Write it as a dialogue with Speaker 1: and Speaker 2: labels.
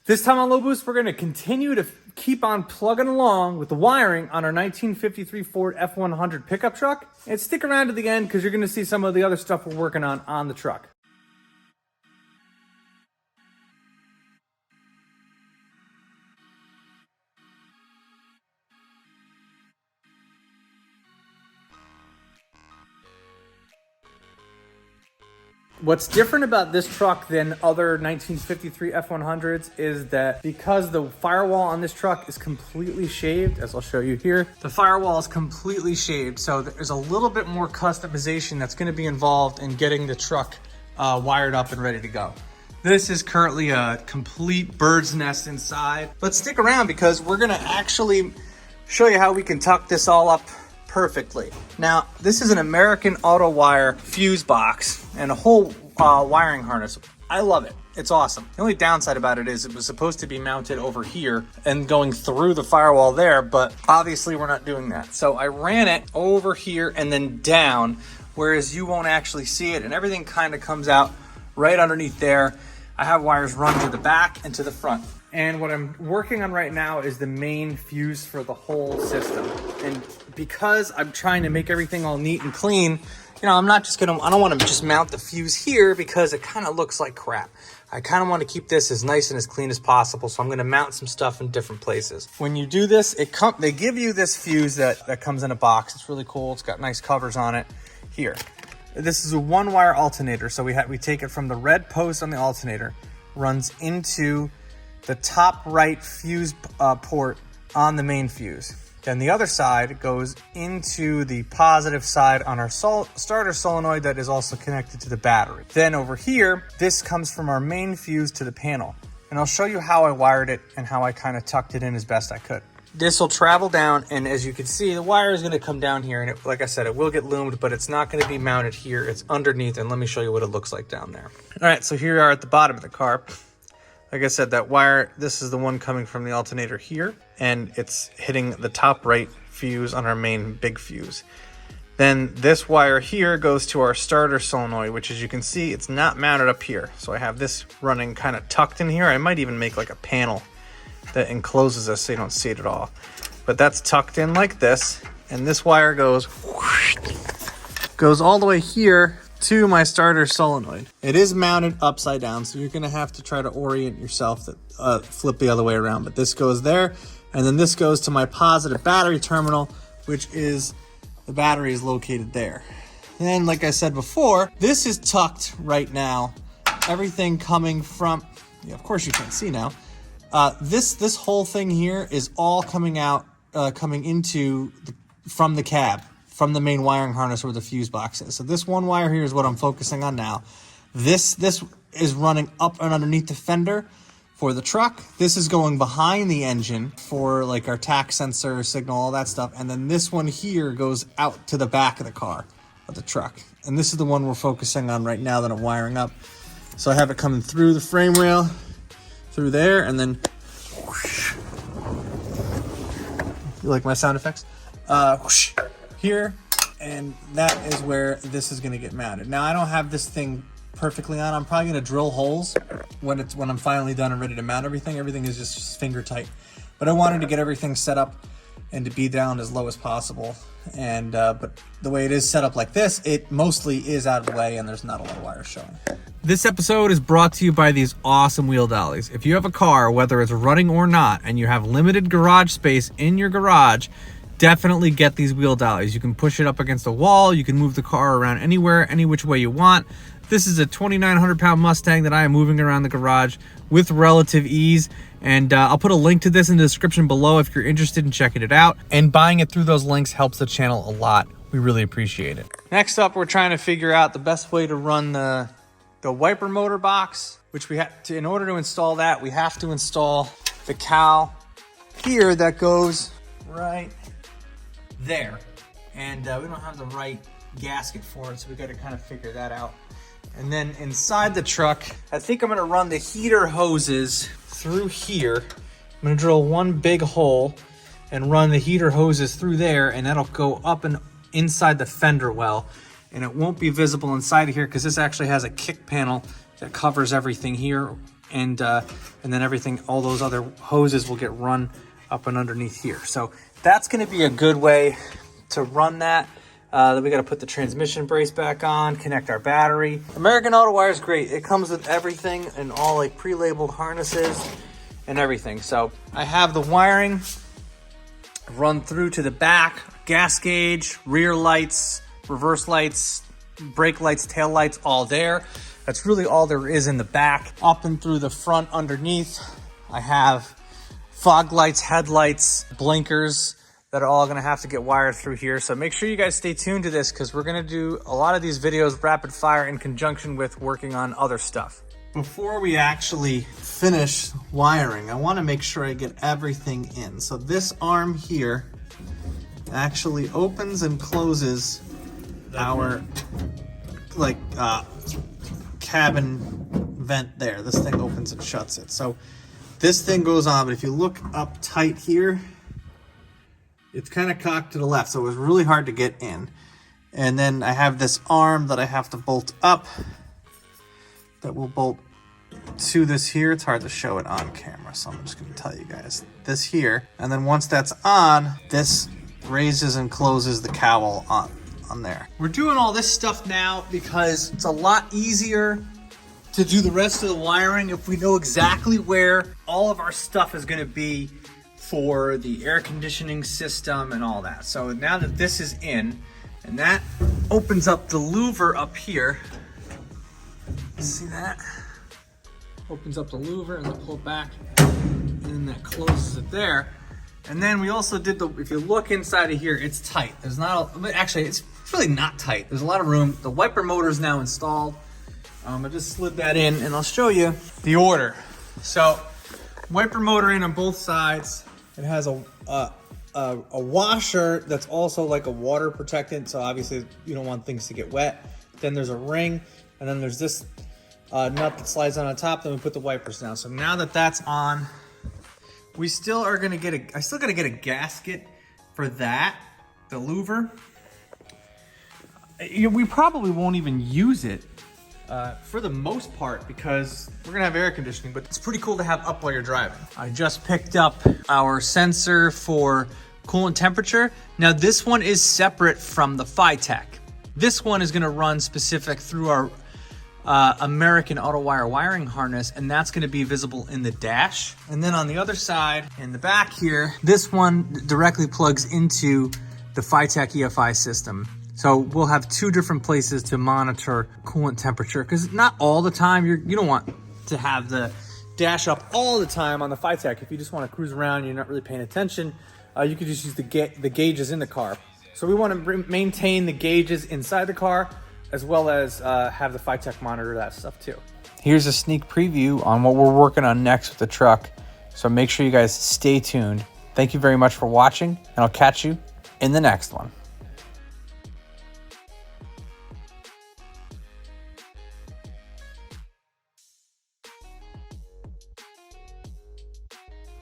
Speaker 1: This time on Low Boost, we're going to continue to keep on plugging along with the wiring on our 1953 Ford F100 pickup truck. And stick around to the end because you're going to see some of the other stuff we're working on the truck. What's different about this truck than other 1953 F100s is that because the firewall on this truck is completely shaved, as I'll show you here, the firewall is completely shaved. So there's a little bit more customization that's going to be involved in getting the truck wired up and ready to go. This is currently a complete bird's nest inside, but stick around because we're going to actually show you how we can tuck this all up perfectly. Now, this is an American Auto Wire fuse box and a whole wiring harness. I love it. It's awesome. The only downside about it is it was supposed to be mounted over here and going through the firewall there, but obviously we're not doing that. So I ran it over here and then down, whereas you won't actually see it, and everything kind of comes out right underneath there. I have wires run to the back and to the front. And what I'm working on right now is the main fuse for the whole system. And because I'm trying to make everything all neat and clean, you know, I don't want to just mount the fuse here because it kind of looks like crap. I kind of want to keep this as nice and as clean as possible. So I'm going to mount some stuff in different places. When you do this, they give you this fuse that comes in a box. It's really cool. It's got nice covers on it here. This is a 1-wire alternator. So we take it from the red post on the alternator, runs into the top right fuse port on the main fuse. Then the other side goes into the positive side on our starter solenoid that is also connected to the battery. Then over here, this comes from our main fuse to the panel. And I'll show you how I wired it and how I kind of tucked it in as best I could. This will travel down, and as you can see, the wire is going to come down here, and like I said, it will get loomed, but it's not going to be mounted here. It's underneath, and let me show you what it looks like down there. All right, so here we are at the bottom of the car. Like I said, that wire, this is the one coming from the alternator here, and it's hitting the top right fuse on our main big fuse. Then this wire here goes to our starter solenoid, which as you can see, it's not mounted up here. So I have this running kind of tucked in here. I might even make like a panel that encloses us so you don't see it at all. But that's tucked in like this, and this wire goes all the way here to my starter solenoid. It is mounted upside down, so you're gonna have to try to orient yourself to flip the other way around. But this goes there, and then this goes to my positive battery terminal, which is, the battery is located there. And like I said before, this is tucked right now. Everything coming from, yeah, of course you can't see now. This whole thing here is all coming out, from the cab, from the main wiring harness where the fuse box is. So this one wire here is what I'm focusing on now. This is running up and underneath the fender for the truck. This is going behind the engine for like our tach sensor, signal, all that stuff. And then this one here goes out to the back of the car, of the truck. And this is the one we're focusing on right now that I'm wiring up. So I have it coming through the frame rail, through there, and then whoosh. You like my sound effects? Whoosh. Here, and that is where this is going to get mounted. Now I don't have this thing perfectly on. I'm probably going to drill holes when I'm finally done and ready to mount everything. Everything is just finger tight, but I wanted to get everything set up and to be down as low as possible. And but the way it is set up like this, it mostly is out of the way and there's not a lot of wires showing. This episode is brought to you by these awesome wheel dollies. If you have a car, whether it's running or not, and you have limited garage space in your garage, definitely get these wheel dollies. You can push it up against a wall. You can move the car around anywhere, any which way you want. This is a 2,900-pound Mustang that I am moving around the garage with relative ease. And I'll put a link to this in the description below if you're interested in checking it out. And buying it through those links helps the channel a lot. We really appreciate it. Next up, we're trying to figure out the best way to run the wiper motor box, which we have to, in order to install that, we have to install the cowl here that goes right there, and we don't have the right gasket for it, so we got to kind of figure that out. And then inside the truck, I think I'm going to run the heater hoses through here. I'm going to drill one big hole and run the heater hoses through there, and that'll go up and inside the fender well, and it won't be visible inside of here because this actually has a kick panel that covers everything here and then everything, all those other hoses will get run up and underneath here. So that's going to be a good way to run that. Then we got to put the transmission brace back on, connect our battery. American Auto Wire is great. It comes with everything and all like pre-labeled harnesses and everything. So I have the wiring run through to the back, gas gauge, rear lights, reverse lights, brake lights, tail lights, all there. That's really all there is in the back. Up and through the front underneath, I have fog lights, headlights, blinkers that are all gonna have to get wired through here. So make sure you guys stay tuned to this because we're gonna do a lot of these videos rapid fire in conjunction with working on other stuff. Before we actually finish wiring, I wanna make sure I get everything in. So this arm here actually opens and closes our cabin vent there. This thing opens and shuts it. So this thing goes on, but if you look up tight here, it's kind of cocked to the left, so it was really hard to get in. And then I have this arm that I have to bolt up that will bolt to this here. It's hard to show it on camera, so I'm just going to tell you guys this here. And then once that's on, this raises and closes the cowl on there. We're doing all this stuff now because it's a lot easier to do the rest of the wiring if we know exactly where all of our stuff is going to be for the air conditioning system and all that. So now that this is in, and that opens up the louver up here. See that? Opens up the louver and then pull it back, and then that closes it there. And then we also did if you look inside of here, it's tight. There's not, actually it's really not tight. There's a lot of room. The wiper motor is now installed. I just slid that in and I'll show you the order. So wiper motor in on both sides. It has a washer that's also like a water protectant, so obviously you don't want things to get wet. Then there's a ring, and then there's this nut that slides on top. Then we put the wipers down. So now that that's on, we still are gonna get I still gotta get a gasket for that, the louver. We probably won't even use it for the most part because we're gonna have air conditioning, but it's pretty cool to have up while you're driving. I just picked up our sensor for coolant temperature. Now this one is separate from the Phytech. This one is gonna run specific through our American Auto Wire wiring harness, and that's gonna be visible in the dash. And then on the other side, in the back here, this one directly plugs into the Phytech EFI system. So we'll have two different places to monitor coolant temperature because not all the time, you don't want to have the dash up all the time on the Phytech. If you just want to cruise around and you're not really paying attention, you could just use the gauges in the car. So we want to maintain the gauges inside the car as well as have the Phytech monitor that stuff too. Here's a sneak preview on what we're working on next with the truck. So make sure you guys stay tuned. Thank you very much for watching, and I'll catch you in the next one.